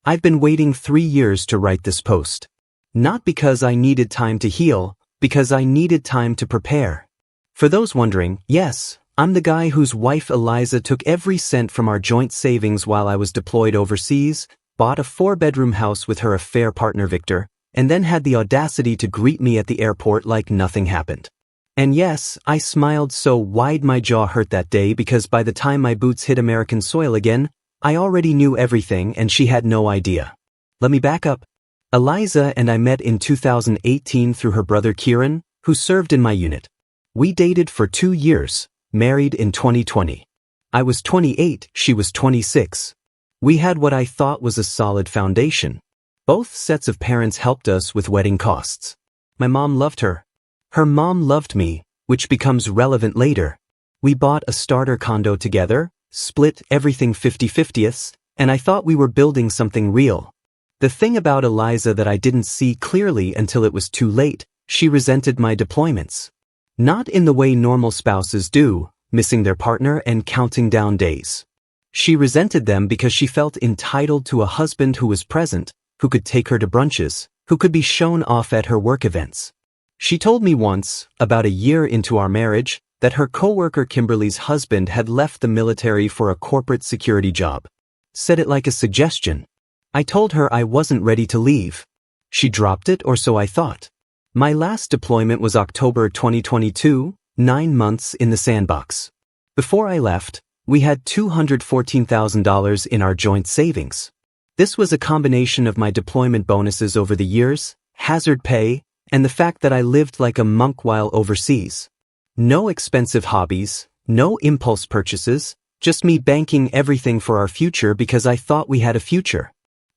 I've been waiting 3 years to write this post. Not because I needed time to heal, because I needed time to prepare. For those wondering, yes, I'm the guy whose wife Eliza took every cent from our joint savings while I was deployed overseas, bought a 4-bedroom house with her affair partner Victor, and then had the audacity to greet me at the airport like nothing happened. And yes, I smiled so wide my jaw hurt that day because by the time my boots hit American soil again, I already knew everything and she had no idea. Let me back up. Eliza and I met in 2018 through her brother Kieran, who served in my unit. We dated for 2 years, married in 2020. I was 28, she was 26. We had what I thought was a solid foundation. Both sets of parents helped us with wedding costs. My mom loved her. Her mom loved me, which becomes relevant later. We bought a starter condo together, split everything 50-50ths, and I thought we were building something real. The thing about Eliza that I didn't see clearly until it was too late, she resented my deployments. Not in the way normal spouses do, missing their partner and counting down days. She resented them because she felt entitled to a husband who was present, who could take her to brunches, who could be shown off at her work events. She told me once, about a year into our marriage, that her coworker Kimberly's husband had left the military for a corporate security job. Said it like a suggestion. I told her I wasn't ready to leave. She dropped it, or so I thought. My last deployment was October 2022, 9 months in the sandbox. Before I left, we had $214,000 in our joint savings. This was a combination of my deployment bonuses over the years, hazard pay, and the fact that I lived like a monk while overseas. No expensive hobbies, no impulse purchases, just me banking everything for our future because I thought we had a future.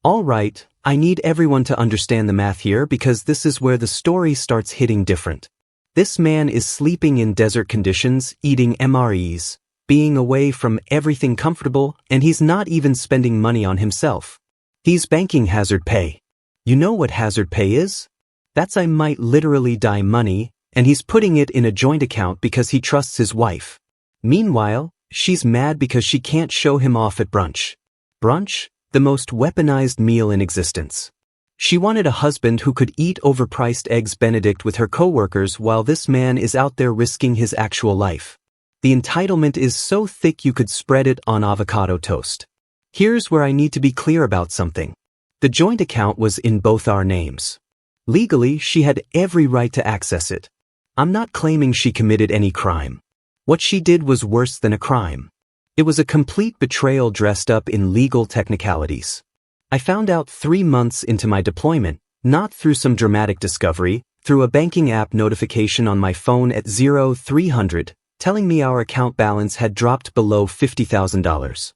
All right, I need everyone to understand the math here because this is where the story starts hitting different. This man is sleeping in desert conditions, eating MREs, being away from everything comfortable, and he's not even spending money on himself. He's banking hazard pay. You know what hazard pay is? That's I might literally die money, and he's putting it in a joint account because he trusts his wife. Meanwhile, she's mad because she can't show him off at brunch. Brunch? The most weaponized meal in existence. She wanted a husband who could eat overpriced eggs Benedict with her coworkers while this man is out there risking his actual life. The entitlement is so thick you could spread it on avocado toast. Here's where I need to be clear about something. The joint account was in both our names. Legally, she had every right to access it. I'm not claiming she committed any crime. What she did was worse than a crime. It was a complete betrayal dressed up in legal technicalities. I found out 3 months into my deployment, not through some dramatic discovery, through a banking app notification on my phone at 0300, telling me our account balance had dropped below $50,000.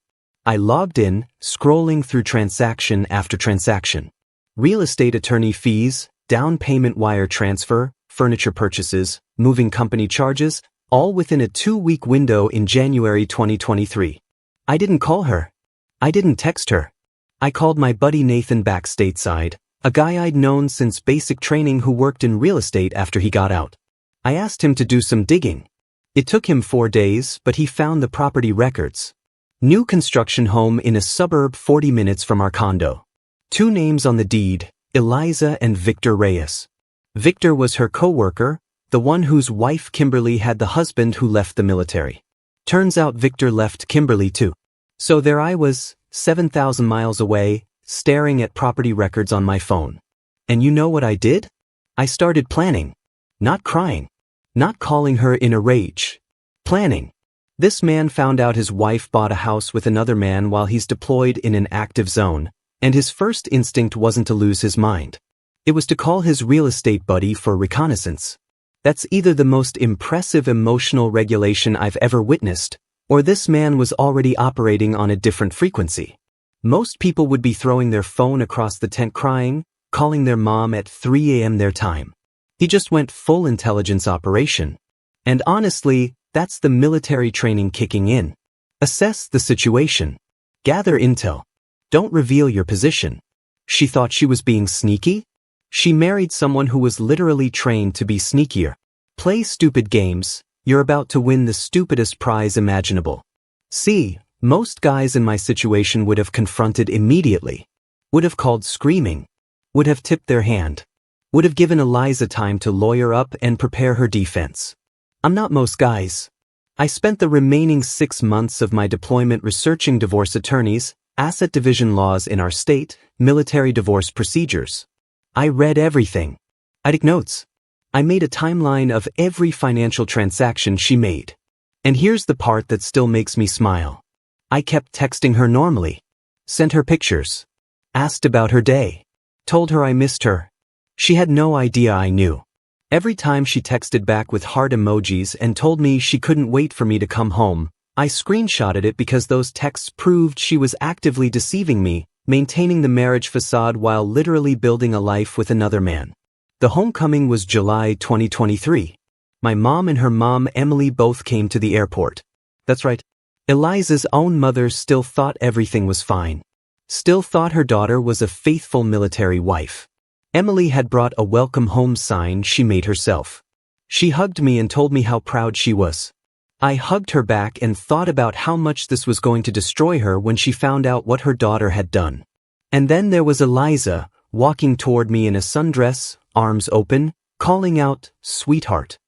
I logged in, scrolling through transaction after transaction. Real estate attorney fees, down payment wire transfer, furniture purchases, moving company charges, all within a 2-week window in January 2023. I didn't call her. I didn't text her. I called my buddy Nathan back stateside, a guy I'd known since basic training who worked in real estate after he got out. I asked him to do some digging. It took him 4 days, but he found the property records. New construction home in a suburb 40 minutes from our condo. 2 names on the deed, Eliza and Victor Reyes. Victor was her coworker, the one whose wife Kimberly had the husband who left the military. Turns out Victor left Kimberly too. So there I was, 7,000 miles away, staring at property records on my phone. And you know what I did? I started planning. Not crying. Not calling her in a rage. Planning. This man found out his wife bought a house with another man while he's deployed in an active zone, and his first instinct wasn't to lose his mind. It was to call his real estate buddy for reconnaissance. That's either the most impressive emotional regulation I've ever witnessed, or this man was already operating on a different frequency. Most people would be throwing their phone across the tent crying, calling their mom at 3 a.m. their time. He just went full intelligence operation. And honestly, that's the military training kicking in. Assess the situation. Gather intel. Don't reveal your position. She thought she was being sneaky? She married someone who was literally trained to be sneakier. Play stupid games, you're about to win the stupidest prize imaginable. See, most guys in my situation would have confronted immediately. would have called screaming, would have tipped their hand, would have given Eliza time to lawyer up and prepare her defense. I'm not most guys. I spent the remaining 6 months of my deployment researching divorce attorneys, asset division laws in our state, military divorce procedures. I read everything. I took notes. I made a timeline of every financial transaction she made. And here's the part that still makes me smile. I kept texting her normally, sent her pictures, asked about her day, told her I missed her. She had no idea I knew. Every time she texted back with heart emojis and told me she couldn't wait for me to come home, I screenshotted it because those texts proved she was actively deceiving me, maintaining the marriage facade while literally building a life with another man. The homecoming was July 2023. My mom and her mom Emily both came to the airport. That's right. Eliza's own mother still thought everything was fine. Still thought her daughter was a faithful military wife. Emily had brought a welcome home sign she made herself. She hugged me and told me how proud she was. I hugged her back and thought about how much this was going to destroy her when she found out what her daughter had done. And then there was Eliza, walking toward me in a sundress, arms open, calling out, "Sweetheart."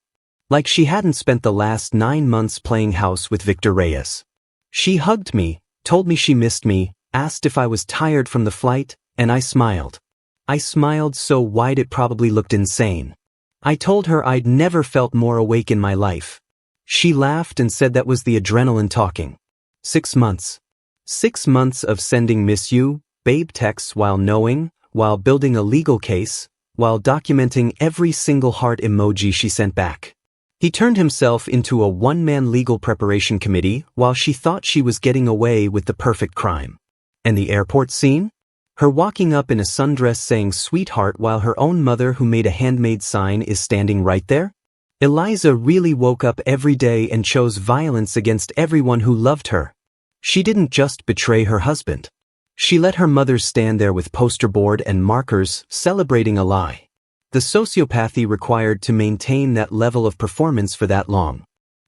Like she hadn't spent the last 9 months playing house with Victor Reyes. She hugged me, told me she missed me, asked if I was tired from the flight, and I smiled. I smiled so wide it probably looked insane. I told her I'd never felt more awake in my life. She laughed and said that was the adrenaline talking. 6 months. 6 months of sending miss you, babe texts while building a legal case, while documenting every single heart emoji she sent back. He turned himself into a one-man legal preparation committee while she thought she was getting away with the perfect crime. And the airport scene? Her walking up in a sundress saying "sweetheart" while her own mother, who made a handmade sign, is standing right there? Eliza really woke up every day and chose violence against everyone who loved her. She didn't just betray her husband. She let her mother stand there with poster board and markers, celebrating a lie. The sociopathy required to maintain that level of performance for that long.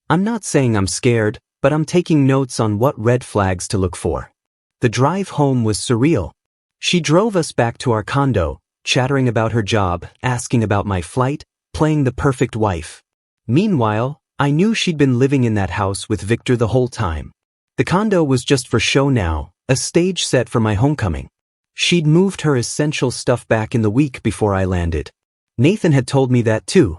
I'm not saying I'm scared, but I'm taking notes on what red flags to look for. The drive home was surreal. She drove us back to our condo, chattering about her job, asking about my flight, playing the perfect wife. Meanwhile, I knew she'd been living in that house with Victor the whole time. The condo was just for show now, a stage set for my homecoming. She'd moved her essential stuff back in the week before I landed. Nathan had told me that too.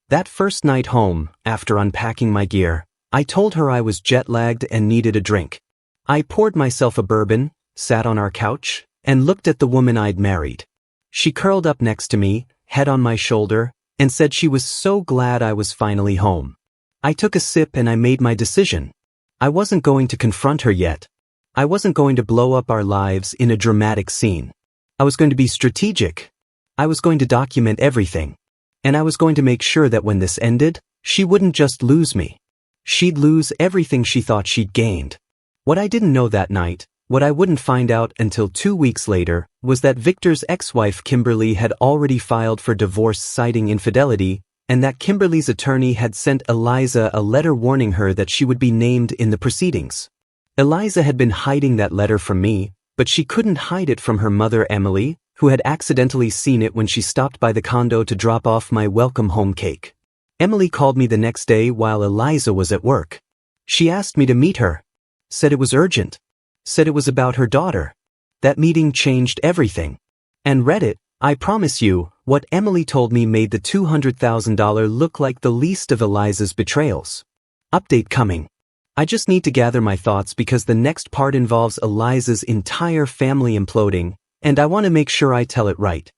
That first night home, after unpacking my gear, I told her I was jet-lagged and needed a drink. I poured myself a bourbon, sat on our couch, and looked at the woman I'd married. She curled up next to me, head on my shoulder, and said she was so glad I was finally home. I took a sip and I made my decision. I wasn't going to confront her yet. I wasn't going to blow up our lives in a dramatic scene. I was going to be strategic. I was going to document everything. And I was going to make sure that when this ended, she wouldn't just lose me. She'd lose everything she thought she'd gained. What I didn't know that night, what I wouldn't find out until 2 weeks later, was that Victor's ex-wife Kimberly had already filed for divorce citing infidelity, and that Kimberly's attorney had sent Eliza a letter warning her that she would be named in the proceedings. Eliza had been hiding that letter from me, but she couldn't hide it from her mother Emily, who had accidentally seen it when she stopped by the condo to drop off my welcome home cake. Emily called me the next day while Eliza was at work. She asked me to meet her. Said it was urgent. Said it was about her daughter. That meeting changed everything. And Reddit, I promise you, what Emily told me made the $200,000 look like the least of Eliza's betrayals. Update coming. I just need to gather my thoughts because the next part involves Eliza's entire family imploding, and I want to make sure I tell it right.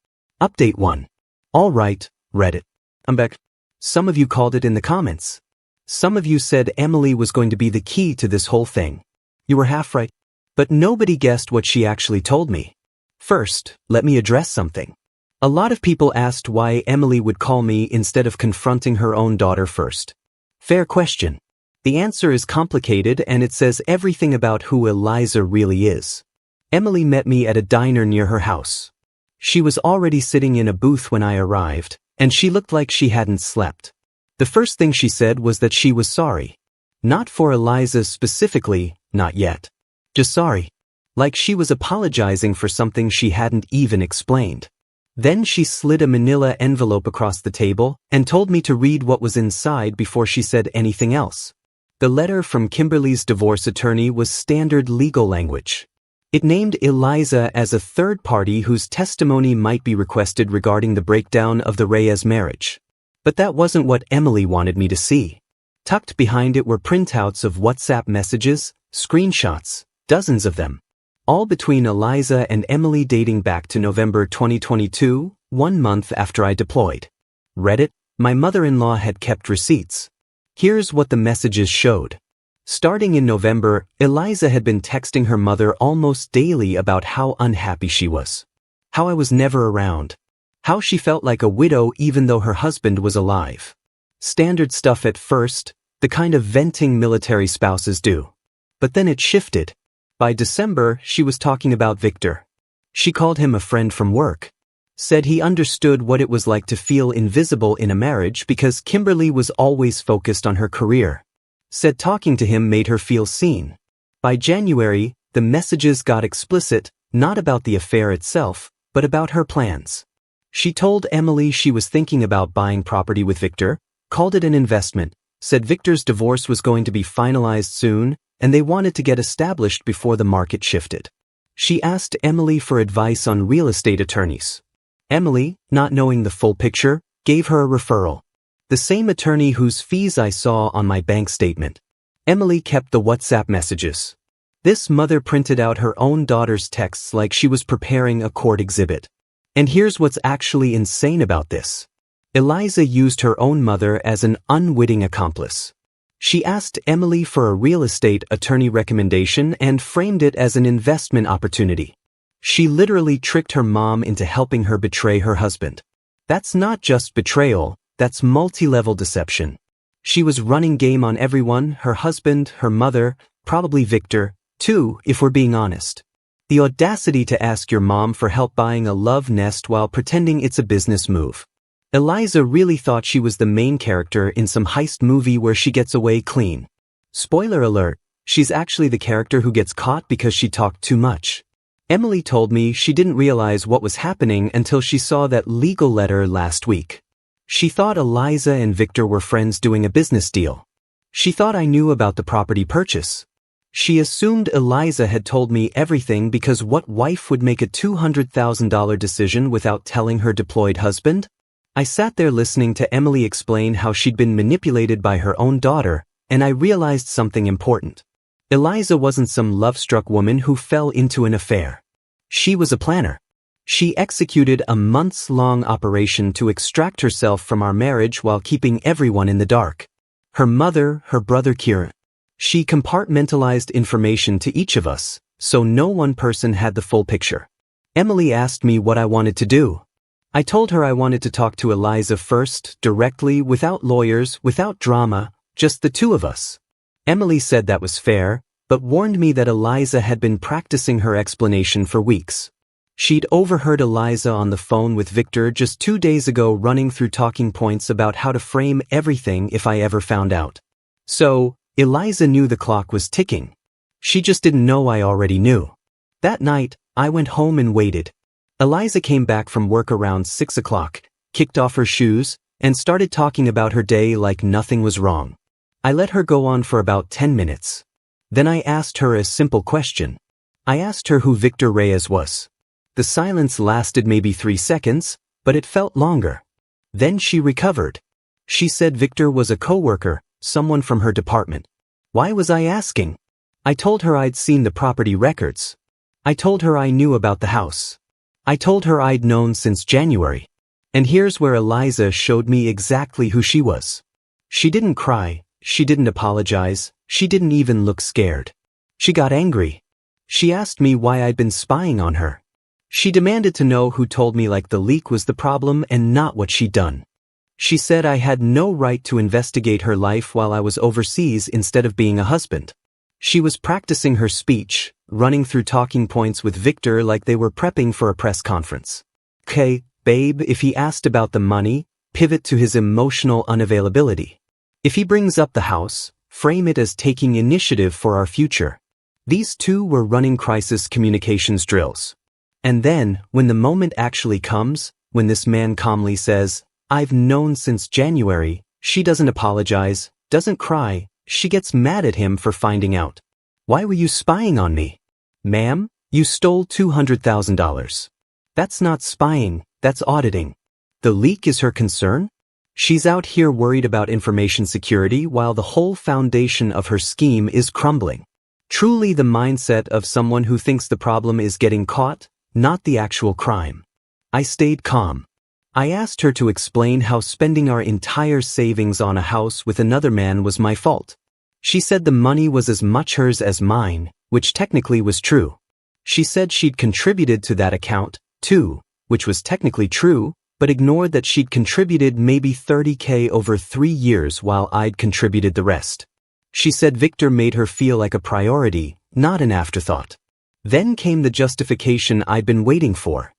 Update 1. All right, Reddit. I'm back. Some of you called it in the comments. Some of you said Emily was going to be the key to this whole thing. You were half right. But nobody guessed what she actually told me. First, let me address something. A lot of people asked why Emily would call me instead of confronting her own daughter first. Fair question. The answer is complicated and it says everything about who Eliza really is. Emily met me at a diner near her house. She was already sitting in a booth when I arrived, and she looked like she hadn't slept. The first thing she said was that she was sorry. Not for Eliza specifically, not yet. Just sorry. like she was apologizing for something she hadn't even explained. Then she slid a manila envelope across the table and told me to read what was inside before she said anything else. The letter from Kimberly's divorce attorney was standard legal language. It named Eliza as a third party whose testimony might be requested regarding the breakdown of the Reyes marriage. But that wasn't what Emily wanted me to see. Tucked behind it were printouts of WhatsApp messages, screenshots, dozens of them. All between Eliza and Emily dating back to November 2022, 1 month after I deployed. Read it, my mother-in-law had kept receipts. Here's what the messages showed. Starting in November, Eliza had been texting her mother almost daily about how unhappy she was. How I was never around. How she felt like a widow even though her husband was alive. Standard stuff at first, the kind of venting military spouses do. But then it shifted. By December, she was talking about Victor. She called him a friend from work. Said he understood what it was like to feel invisible in a marriage because Kimberly was always focused on her career. Said talking to him made her feel seen. By January, the messages got explicit, not about the affair itself, but about her plans. She told Emily she was thinking about buying property with Victor, called it an investment, said Victor's divorce was going to be finalized soon, and they wanted to get established before the market shifted. She asked Emily for advice on real estate attorneys. Emily, not knowing the full picture, gave her a referral. The same attorney whose fees I saw on my bank statement. Emily kept the WhatsApp messages. This mother printed out her own daughter's texts like she was preparing a court exhibit. And here's what's actually insane about this. Eliza used her own mother as an unwitting accomplice. She asked Emily for a real estate attorney recommendation and framed it as an investment opportunity. She literally tricked her mom into helping her betray her husband. That's not just betrayal, that's multi-level deception. She was running game on everyone, her husband, her mother, probably Victor, too, if we're being honest. The audacity to ask your mom for help buying a love nest while pretending it's a business move. Eliza really thought she was the main character in some heist movie where she gets away clean. Spoiler alert, she's actually the character who gets caught because she talked too much. Emily told me she didn't realize what was happening until she saw that legal letter last week. She thought Eliza and Victor were friends doing a business deal. She thought I knew about the property purchase. She assumed Eliza had told me everything because what wife would make a $200,000 decision without telling her deployed husband? I sat there listening to Emily explain how she'd been manipulated by her own daughter, and I realized something important. Eliza wasn't some love-struck woman who fell into an affair. She was a planner. She executed a months-long operation to extract herself from our marriage while keeping everyone in the dark. Her mother, her brother Kieran. She compartmentalized information to each of us, so no one person had the full picture. Emily asked me what I wanted to do. I told her I wanted to talk to Eliza first, directly, without lawyers, without drama, just the two of us. Emily said that was fair, but warned me that Eliza had been practicing her explanation for weeks. She'd overheard Eliza on the phone with Victor just 2 days ago running through talking points about how to frame everything if I ever found out. So, Eliza knew the clock was ticking. She just didn't know I already knew. That night, I went home and waited. Eliza came back from work around 6 o'clock, kicked off her shoes, and started talking about her day like nothing was wrong. I let her go on for about 10 minutes. Then I asked her a simple question. I asked her who Victor Reyes was. The silence lasted maybe 3 seconds, but it felt longer. Then she recovered. She said Victor was a coworker, someone from her department. Why was I asking? I told her I'd seen the property records. I told her I knew about the house. I told her I'd known since January. And here's where Eliza showed me exactly who she was. She didn't cry, she didn't apologize, she didn't even look scared. She got angry. She asked me why I'd been spying on her. She demanded to know who told me like the leak was the problem and not what she'd done. She said I had no right to investigate her life while I was overseas instead of being a husband. She was practicing her speech, running through talking points with Victor like they were prepping for a press conference. "Okay, babe, if he asked about the money, pivot to his emotional unavailability. If he brings up the house, frame it as taking initiative for our future. These two were running crisis communications drills. And then, when the moment actually comes, when this man calmly says, "I've known since January," she doesn't apologize, doesn't cry, she gets mad at him for finding out. "Why were you spying on me?" "Ma'am, you stole $200,000. That's not spying, that's auditing." The leak is her concern? She's out here worried about information security while the whole foundation of her scheme is crumbling. Truly the mindset of someone who thinks the problem is getting caught, not the actual crime. I stayed calm. I asked her to explain how spending our entire savings on a house with another man was my fault. She said the money was as much hers as mine, which technically was true. She said she'd contributed to that account, too, which was technically true, but ignored that she'd contributed maybe $30K over 3 years while I'd contributed the rest. She said Victor made her feel like a priority, not an afterthought. Then came the justification I'd been waiting for.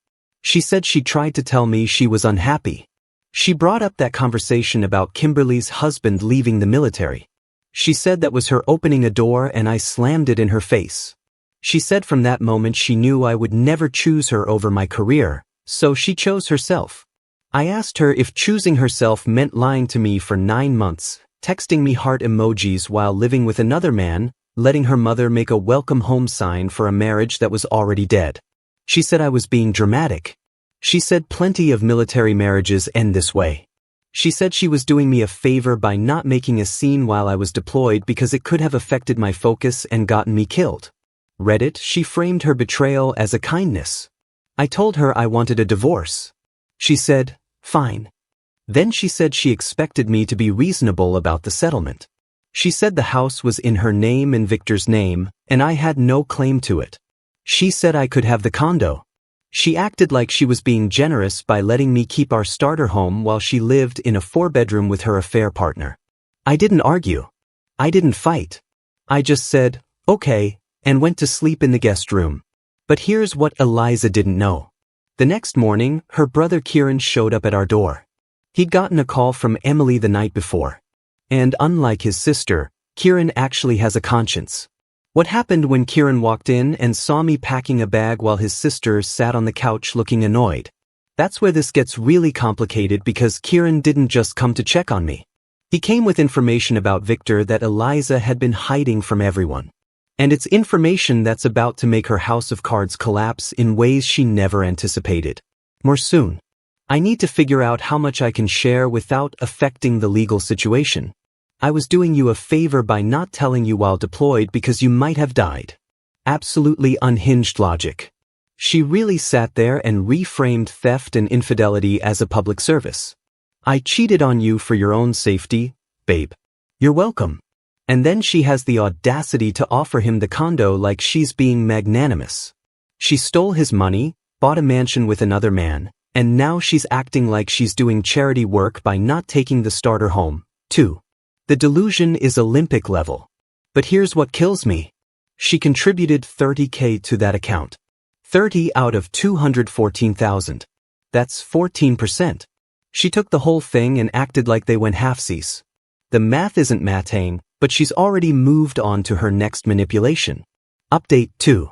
She said she tried to tell me she was unhappy. She brought up that conversation about Kimberly's husband leaving the military. She said that was her opening a door and I slammed it in her face. She said from that moment she knew I would never choose her over my career, so she chose herself. I asked her if choosing herself meant lying to me for 9 months, texting me heart emojis while living with another man, letting her mother make a welcome home sign for a marriage that was already dead. She said I was being dramatic. She said plenty of military marriages end this way. She said she was doing me a favor by not making a scene while I was deployed because it could have affected my focus and gotten me killed. Reddit, she framed her betrayal as a kindness. I told her I wanted a divorce. She said, "Fine." Then she said she expected me to be reasonable about the settlement. She said the house was in her name and Victor's name, and I had no claim to it. She said I could have the condo. She acted like she was being generous by letting me keep our starter home while she lived in a 4-bedroom with her affair partner. I didn't argue. I didn't fight. I just said, "Okay," and went to sleep in the guest room. But here's what Eliza didn't know. The next morning, her brother Kieran showed up at our door. He'd gotten a call from Emily the night before. And unlike his sister, Kieran actually has a conscience. What happened when Kieran walked in and saw me packing a bag while his sister sat on the couch looking annoyed? That's where this gets really complicated because Kieran didn't just come to check on me. He came with information about Victor that Eliza had been hiding from everyone. And it's information that's about to make her house of cards collapse in ways she never anticipated. More soon. I need to figure out how much I can share without affecting the legal situation. I was doing you a favor by not telling you while deployed because you might have died. Absolutely unhinged logic. She really sat there and reframed theft and infidelity as a public service. I cheated on you for your own safety, babe. You're welcome. And then she has the audacity to offer him the condo like she's being magnanimous. She stole his money, bought a mansion with another man, and now she's acting like she's doing charity work by not taking the starter home, too. The delusion is Olympic level. But here's what kills me. She contributed $30K to that account. 30 out of 214,000. That's 14%. She took the whole thing and acted like they went halfsies. The math isn't mathing, but she's already moved on to her next manipulation. Update 2.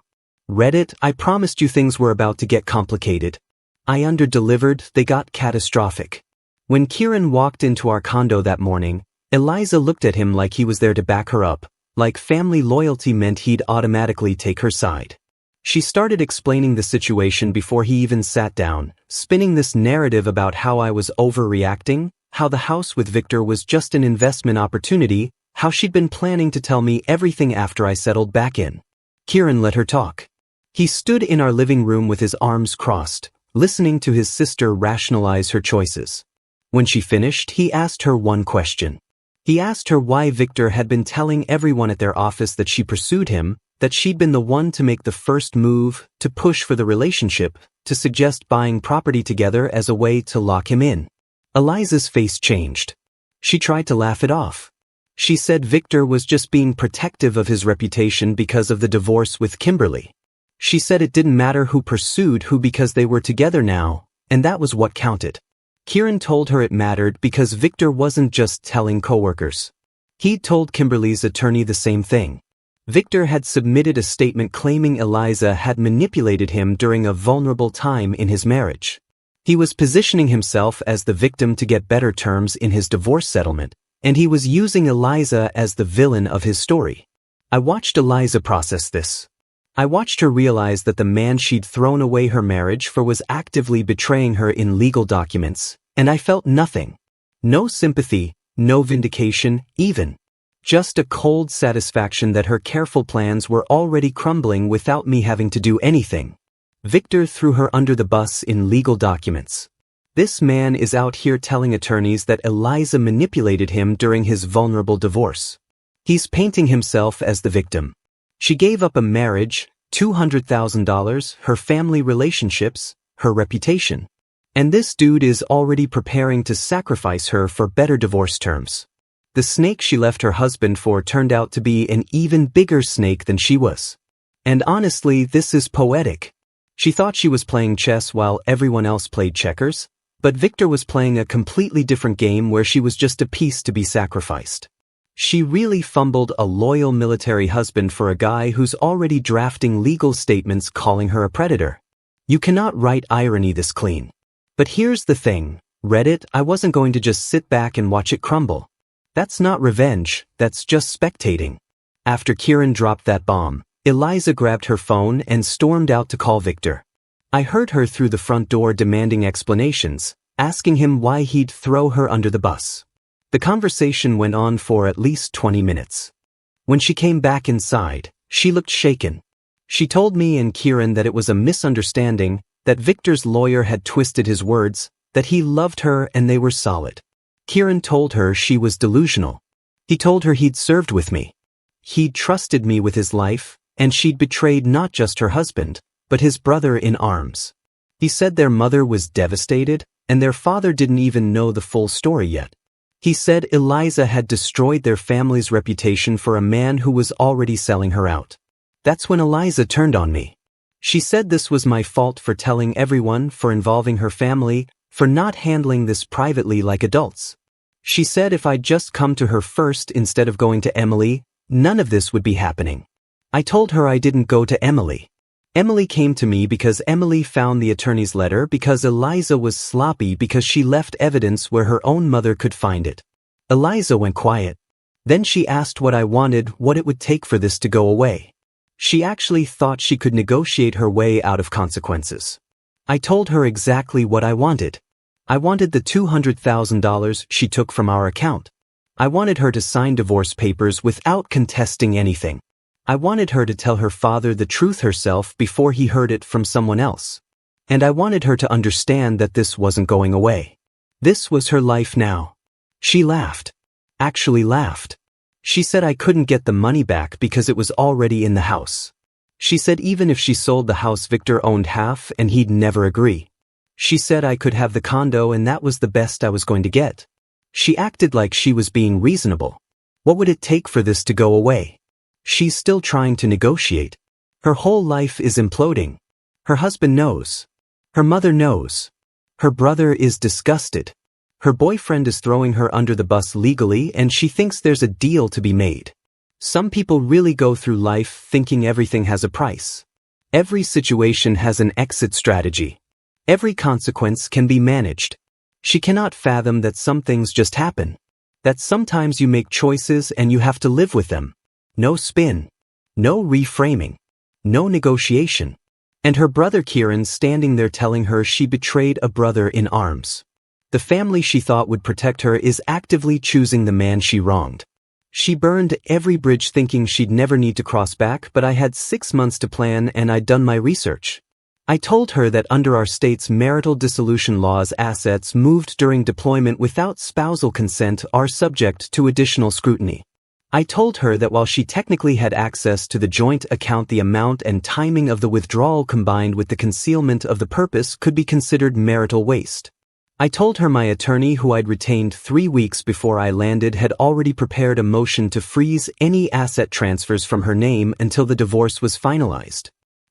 Reddit, I promised you things were about to get complicated. I underdelivered, they got catastrophic. When Kieran walked into our condo that morning, Eliza looked at him like he was there to back her up, like family loyalty meant he'd automatically take her side. She started explaining the situation before he even sat down, spinning this narrative about how I was overreacting, how the house with Victor was just an investment opportunity, how she'd been planning to tell me everything after I settled back in. Kieran let her talk. He stood in our living room with his arms crossed, listening to his sister rationalize her choices. When she finished, he asked her one question. He asked her why Victor had been telling everyone at their office that she pursued him, that she'd been the one to make the first move, to push for the relationship, to suggest buying property together as a way to lock him in. Eliza's face changed. She tried to laugh it off. She said Victor was just being protective of his reputation because of the divorce with Kimberly. She said it didn't matter who pursued who because they were together now, and that was what counted. Kieran told her it mattered because Victor wasn't just telling coworkers. He'd told Kimberly's attorney the same thing. Victor had submitted a statement claiming Eliza had manipulated him during a vulnerable time in his marriage. He was positioning himself as the victim to get better terms in his divorce settlement, and he was using Eliza as the villain of his story. I watched Eliza process this. I watched her realize that the man she'd thrown away her marriage for was actively betraying her in legal documents, and I felt nothing. No sympathy, no vindication, even. Just a cold satisfaction that her careful plans were already crumbling without me having to do anything. Victor threw her under the bus in legal documents. This man is out here telling attorneys that Eliza manipulated him during his vulnerable divorce. He's painting himself as the victim. She gave up a marriage, $200,000, her family relationships, her reputation. And this dude is already preparing to sacrifice her for better divorce terms. The snake she left her husband for turned out to be an even bigger snake than she was. And honestly, this is poetic. She thought she was playing chess while everyone else played checkers, but Victor was playing a completely different game where she was just a piece to be sacrificed. She really fumbled a loyal military husband for a guy who's already drafting legal statements calling her a predator. You cannot write irony this clean. But here's the thing, Reddit, I wasn't going to just sit back and watch it crumble. That's not revenge, that's just spectating. After Kieran dropped that bomb, Eliza grabbed her phone and stormed out to call Victor. I heard her through the front door demanding explanations, asking him why he'd throw her under the bus. The conversation went on for at least 20 minutes. When she came back inside, she looked shaken. She told me and Kieran that it was a misunderstanding, that Victor's lawyer had twisted his words, that he loved her and they were solid. Kieran told her she was delusional. He told her he'd served with me. He'd trusted me with his life, and she'd betrayed not just her husband, but his brother in arms. He said their mother was devastated, and their father didn't even know the full story yet. He said Eliza had destroyed their family's reputation for a man who was already selling her out. That's when Eliza turned on me. She said this was my fault for telling everyone, for involving her family, for not handling this privately like adults. She said if I'd just come to her first instead of going to Emily, none of this would be happening. I told her I didn't go to Emily. Emily came to me because Emily found the attorney's letter because Eliza was sloppy because she left evidence where her own mother could find it. Eliza went quiet. Then she asked what I wanted, what it would take for this to go away. She actually thought she could negotiate her way out of consequences. I told her exactly what I wanted. I wanted the $200,000 she took from our account. I wanted her to sign divorce papers without contesting anything. I wanted her to tell her father the truth herself before he heard it from someone else. And I wanted her to understand that this wasn't going away. This was her life now. She laughed. Actually laughed. She said I couldn't get the money back because it was already in the house. She said even if she sold the house, Victor owned half and he'd never agree. She said I could have the condo and that was the best I was going to get. She acted like she was being reasonable. What would it take for this to go away? She's still trying to negotiate. Her whole life is imploding. Her husband knows. Her mother knows. Her brother is disgusted. Her boyfriend is throwing her under the bus legally and she thinks there's a deal to be made. Some people really go through life thinking everything has a price. Every situation has an exit strategy. Every consequence can be managed. She cannot fathom that some things just happen. That sometimes you make choices and you have to live with them. No spin. No reframing. No negotiation. And her brother Kieran standing there telling her she betrayed a brother in arms. The family she thought would protect her is actively choosing the man she wronged. She burned every bridge thinking she'd never need to cross back, but I had 6 months to plan and I'd done my research. I told her that under our state's marital dissolution laws, assets moved during deployment without spousal consent are subject to additional scrutiny. I told her that while she technically had access to the joint account, the amount and timing of the withdrawal combined with the concealment of the purpose could be considered marital waste. I told her my attorney, who I'd retained 3 weeks before I landed, had already prepared a motion to freeze any asset transfers from her name until the divorce was finalized.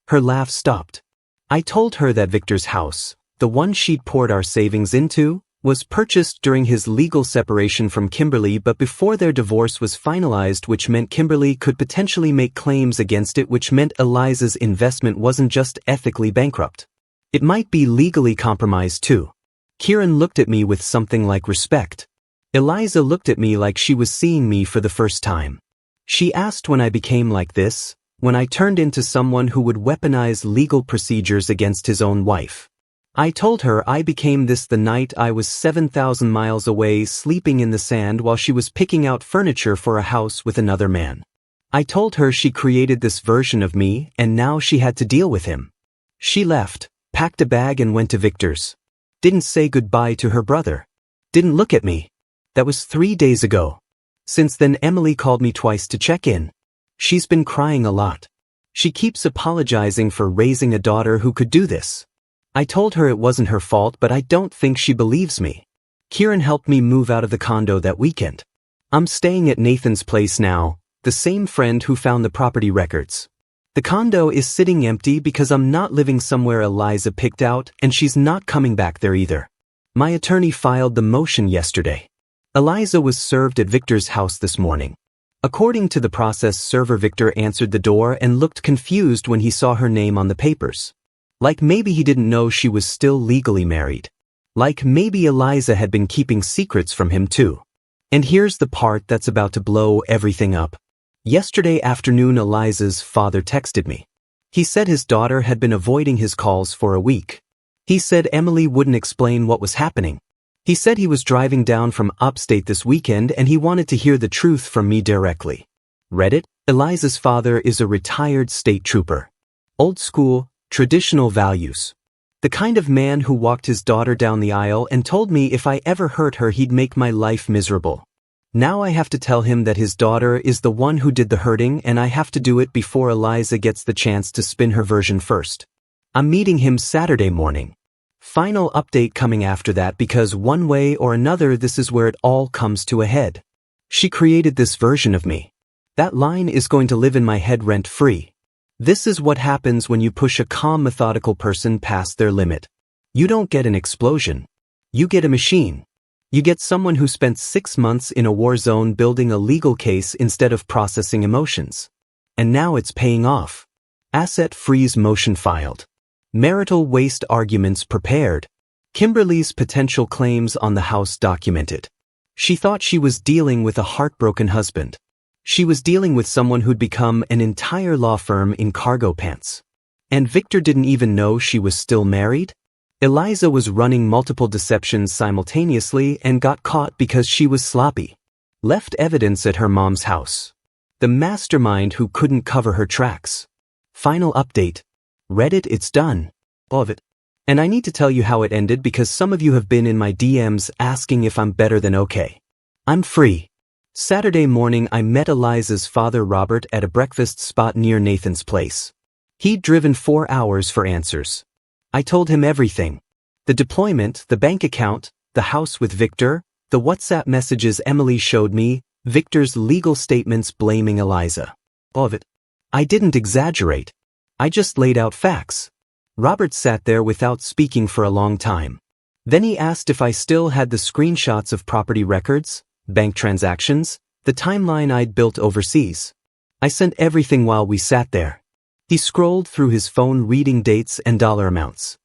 Her laugh stopped. I told her that Victor's house, the one she'd poured our savings into, was purchased during his legal separation from Kimberly but before their divorce was finalized, which meant Kimberly could potentially make claims against it, which meant Eliza's investment wasn't just ethically bankrupt. It might be legally compromised too. Kieran looked at me with something like respect. Eliza looked at me like she was seeing me for the first time. She asked when I became like this, when I turned into someone who would weaponize legal procedures against his own wife. I told her I became this the night I was 7,000 miles away sleeping in the sand while she was picking out furniture for a house with another man. I told her she created this version of me and now she had to deal with him. She left, packed a bag and went to Victor's. Didn't say goodbye to her brother. Didn't look at me. That was 3 days ago. Since then Emily called me twice to check in. She's been crying a lot. She keeps apologizing for raising a daughter who could do this. I told her it wasn't her fault, but I don't think she believes me. Kieran helped me move out of the condo that weekend. I'm staying at Nathan's place now, the same friend who found the property records. The condo is sitting empty because I'm not living somewhere Eliza picked out and she's not coming back there either. My attorney filed the motion yesterday. Eliza was served at Victor's house this morning. According to the process server, Victor answered the door and looked confused when he saw her name on the papers. Like maybe he didn't know she was still legally married. Like maybe Eliza had been keeping secrets from him too. And here's the part that's about to blow everything up. Yesterday afternoon Eliza's father texted me. He said his daughter had been avoiding his calls for a week. He said Emily wouldn't explain what was happening. He said he was driving down from upstate this weekend and he wanted to hear the truth from me directly. Reddit, Eliza's father is a retired state trooper. Old school, traditional values. The kind of man who walked his daughter down the aisle and told me if I ever hurt her he'd make my life miserable. Now I have to tell him that his daughter is the one who did the hurting and I have to do it before Eliza gets the chance to spin her version first. I'm meeting him Saturday morning. Final update coming after that because one way or another this is where it all comes to a head. She created this version of me. That line is going to live in my head rent-free. This is what happens when you push a calm, methodical person past their limit. You don't get an explosion. You get a machine. You get someone who spent 6 months in a war zone building a legal case instead of processing emotions. And now it's paying off. Asset freeze motion filed. Marital waste arguments prepared. Kimberly's potential claims on the house documented. She thought she was dealing with a heartbroken husband. She was dealing with someone who'd become an entire law firm in cargo pants. And Victor didn't even know she was still married? Eliza was running multiple deceptions simultaneously and got caught because she was sloppy. Left evidence at her mom's house. The mastermind who couldn't cover her tracks. Final update. Reddit, it's done. All of it. And I need to tell you how it ended because some of you have been in my DMs asking if I'm better than okay. I'm free. Saturday morning I met Eliza's father Robert at a breakfast spot near Nathan's place. He'd driven 4 hours for answers. I told him everything. The deployment, the bank account, the house with Victor, the WhatsApp messages Emily showed me, Victor's legal statements blaming Eliza. All of it. I didn't exaggerate. I just laid out facts. Robert sat there without speaking for a long time. Then he asked if I still had the screenshots of property records, bank transactions, the timeline I'd built overseas. I sent everything while we sat there. He scrolled through his phone reading dates and dollar amounts.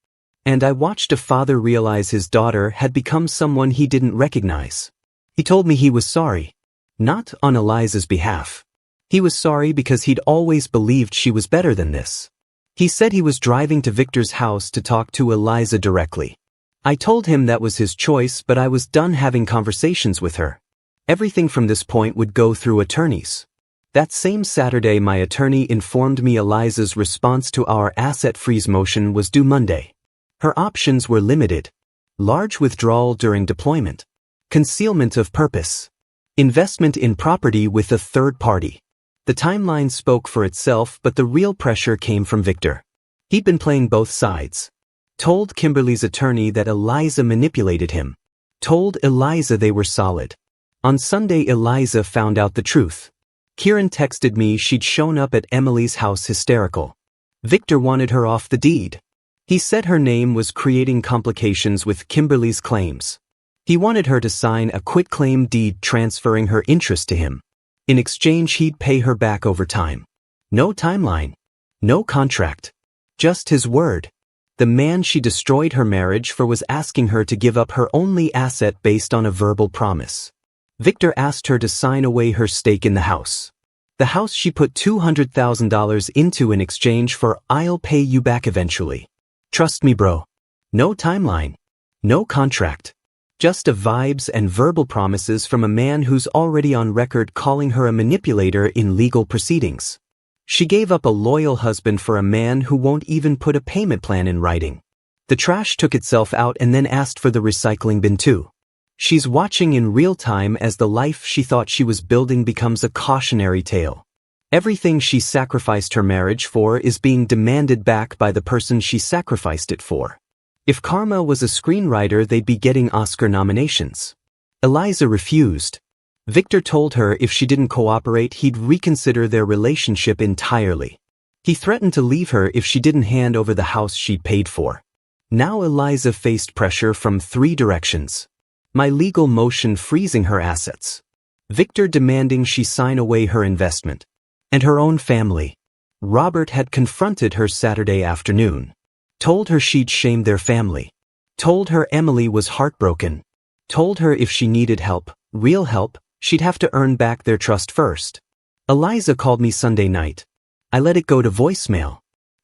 And I watched a father realize his daughter had become someone he didn't recognize. He told me he was sorry. Not on Eliza's behalf. He was sorry because he'd always believed she was better than this. He said he was driving to Victor's house to talk to Eliza directly. I told him that was his choice, but I was done having conversations with her. Everything from this point would go through attorneys. That same Saturday my attorney informed me Eliza's response to our asset freeze motion was due Monday. Her options were limited. Large withdrawal during deployment. Concealment of purpose. Investment in property with a third party. The timeline spoke for itself, but the real pressure came from Victor. He'd been playing both sides. Told Kimberly's attorney that Eliza manipulated him. Told Eliza they were solid. On Sunday Eliza found out the truth. Kieran texted me she'd shown up at Emily's house hysterical. Victor wanted her off the deed. He said her name was creating complications with Kimberly's claims. He wanted her to sign a quitclaim deed transferring her interest to him. In exchange, he'd pay her back over time. No timeline. No contract. Just his word. The man she destroyed her marriage for was asking her to give up her only asset based on a verbal promise. Victor asked her to sign away her stake in the house. The house she put $200,000 into in exchange for "I'll pay you back eventually." Trust me, bro. No timeline. No contract. Just a vibes and verbal promises from a man who's already on record calling her a manipulator in legal proceedings. She gave up a loyal husband for a man who won't even put a payment plan in writing. The trash took itself out and then asked for the recycling bin too. She's watching in real time as the life she thought she was building becomes a cautionary tale. Everything she sacrificed her marriage for is being demanded back by the person she sacrificed it for. If Karma was a screenwriter, they'd be getting Oscar nominations. Eliza refused. Victor told her if she didn't cooperate, he'd reconsider their relationship entirely. He threatened to leave her if she didn't hand over the house she'd paid for. Now Eliza faced pressure from 3 directions. My legal motion freezing her assets. Victor demanding she sign away her investment. And her own family. Robert had confronted her Saturday afternoon. Told her she'd shame their family. Told her Emily was heartbroken. Told her if she needed help, real help, she'd have to earn back their trust first. Eliza called me Sunday night. I let it go to voicemail.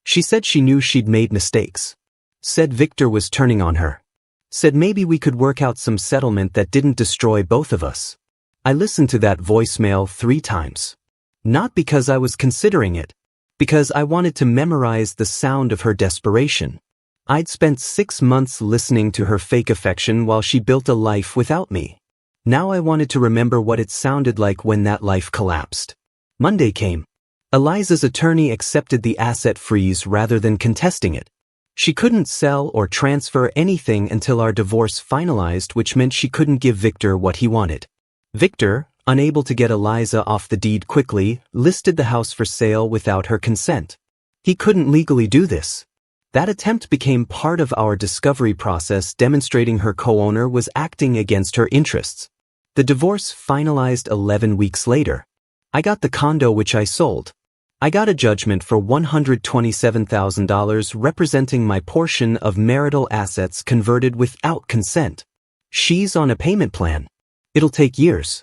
She said she knew she'd made mistakes. Said Victor was turning on her. Said maybe we could work out some settlement that didn't destroy both of us. I listened to that voicemail 3 times. Not because I was considering it. Because I wanted to memorize the sound of her desperation. I'd spent 6 months listening to her fake affection while she built a life without me. Now I wanted to remember what it sounded like when that life collapsed. Monday came. Eliza's attorney accepted the asset freeze rather than contesting it. She couldn't sell or transfer anything until our divorce finalized, which meant she couldn't give Victor what he wanted. Victor, unable to get Eliza off the deed quickly, listed the house for sale without her consent. He couldn't legally do this. That attempt became part of our discovery process, demonstrating her co-owner was acting against her interests. The divorce finalized 11 weeks later. I got the condo which I sold. I got a judgment for $127,000 representing my portion of marital assets converted without consent. She's on a payment plan. It'll take years.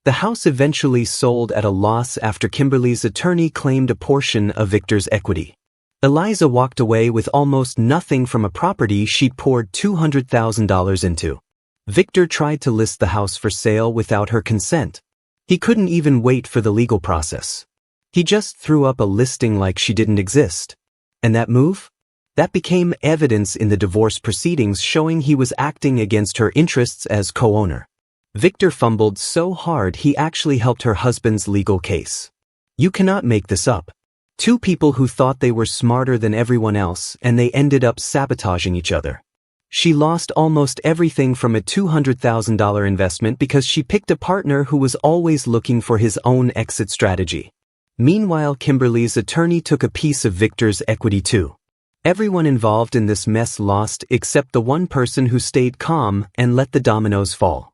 The house eventually sold at a loss after Kimberly's attorney claimed a portion of Victor's equity. Eliza walked away with almost nothing from a property she'd poured $200,000 into. Victor tried to list the house for sale without her consent. He couldn't even wait for the legal process. He just threw up a listing like she didn't exist. And that move? That became evidence in the divorce proceedings showing he was acting against her interests as co-owner. Victor fumbled so hard he actually helped her husband's legal case. You cannot make this up. 2 people who thought they were smarter than everyone else, and they ended up sabotaging each other. She lost almost everything from a $200,000 investment because she picked a partner who was always looking for his own exit strategy. Meanwhile, Kimberly's attorney took a piece of Victor's equity too. Everyone involved in this mess lost except the one person who stayed calm and let the dominoes fall.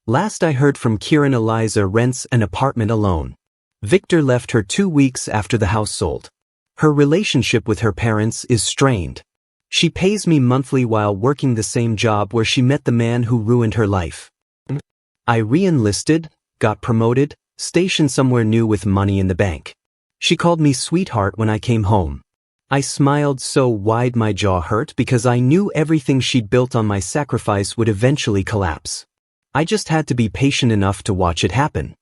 Last I heard from Kieran, Eliza rents an apartment alone. Victor left her 2 weeks after the house sold. Her relationship with her parents is strained. She pays me monthly while working the same job where she met the man who ruined her life. I re-enlisted, got promoted, stationed somewhere new with money in the bank. She called me sweetheart when I came home. I smiled so wide my jaw hurt because I knew everything she'd built on my sacrifice would eventually collapse. I just had to be patient enough to watch it happen.